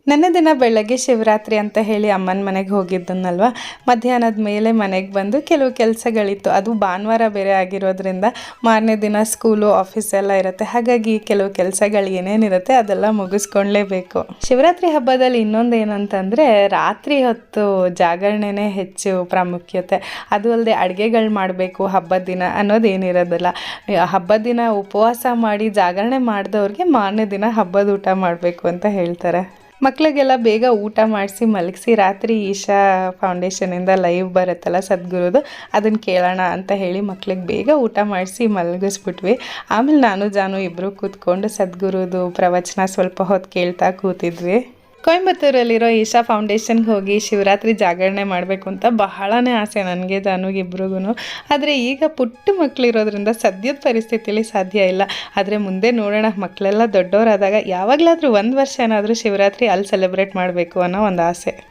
ನೆನ್ನೆ ದಿನ ಬೆಳಗ್ಗೆ ಶಿವರಾತ್ರಿ ಅಂತ ಹೇಳಿ ಅಮ್ಮನ ಮನೆಗೆ ಹೋಗಿದ್ದನಲ್ವ. ಮಧ್ಯಾಹ್ನದ ಮೇಲೆ ಮನೆಗೆ ಬಂದು ಕೆಲವು ಕೆಲಸಗಳಿತ್ತು. ಅದು ಭಾನುವಾರ ಬೇರೆ ಆಗಿರೋದ್ರಿಂದ ಮಾರನೇ ದಿನ ಸ್ಕೂಲು ಆಫೀಸ್ ಎಲ್ಲ ಇರುತ್ತೆ. ಹಾಗಾಗಿ ಕೆಲವು ಕೆಲಸಗಳು ಏನೇನಿರುತ್ತೆ ಅದೆಲ್ಲ ಮುಗಿಸ್ಕೊಳ್ಳೇಬೇಕು. ಶಿವರಾತ್ರಿ ಹಬ್ಬದಲ್ಲಿ ಇನ್ನೊಂದು ಏನಂತಂದರೆ ರಾತ್ರಿ ಹೊತ್ತು ಜಾಗರಣೆನೇ ಹೆಚ್ಚು ಪ್ರಾಮುಖ್ಯತೆ. ಅದು ಅಲ್ಲದೆ ಅಡುಗೆಗಳು ಮಾಡಬೇಕು ಹಬ್ಬದ ದಿನ ಅನ್ನೋದೇನಿರೋದಿಲ್ಲ. ಹಬ್ಬದ ದಿನ ಉಪವಾಸ ಮಾಡಿ ಜಾಗರಣೆ ಮಾಡಿದವ್ರಿಗೆ ಮಾರನೇ ದಿನ ಹಬ್ಬದ ಊಟ ಮಾಡಬೇಕು ಅಂತ ಹೇಳ್ತಾರೆ. ಮಕ್ಕಳಿಗೆಲ್ಲ ಬೇಗ ಊಟ ಮಾಡಿಸಿ ಮಲಗಿಸಿ ರಾತ್ರಿ ಈಶಾ ಫೌಂಡೇಶನಿಂದ ಲೈವ್ ಬರುತ್ತಲ್ಲ ಸದ್ಗುರುದು, ಅದನ್ನು ಕೇಳೋಣ ಅಂತ ಹೇಳಿ ಮಕ್ಳಿಗೆ ಬೇಗ ಊಟ ಮಾಡಿಸಿ ಮಲಗಿಸ್ಬಿಟ್ವಿ. ಆಮೇಲೆ ನಾನು ಜಾನು ಇಬ್ಬರು ಕೂತ್ಕೊಂಡು ಸದ್ಗುರುದು ಪ್ರವಚನ ಸ್ವಲ್ಪ ಹೊತ್ತು ಕೇಳ್ತಾ ಕೂತಿದ್ವಿ. ಕೊಯಂಬತ್ತೂರಲ್ಲಿರೋ ಈಶಾ ಫೌಂಡೇಶನ್ಗೆ ಹೋಗಿ ಶಿವರಾತ್ರಿ ಜಾಗರಣೆ ಮಾಡಬೇಕು ಅಂತ ಬಹಳನೇ ಆಸೆ ನನಗೆ ಜಾನುಗಿಬ್ರಿಗೂ. ಆದರೆ ಈಗ ಪುಟ್ಟ ಮಕ್ಕಳಿರೋದ್ರಿಂದ ಸದ್ಯದ ಪರಿಸ್ಥಿತಿಯಲ್ಲಿ ಸಾಧ್ಯ ಇಲ್ಲ. ಆದರೆ ಮುಂದೆ ನೋಡೋಣ, ಮಕ್ಕಳೆಲ್ಲ ದೊಡ್ಡವರಾದಾಗ ಯಾವಾಗಲಾದರೂ ಒಂದು ವರ್ಷ ಏನಾದರೂ ಶಿವರಾತ್ರಿ ಅಲ್ಲಿ ಸೆಲೆಬ್ರೇಟ್ ಮಾಡಬೇಕು ಅನ್ನೋ ಒಂದು ಆಸೆ.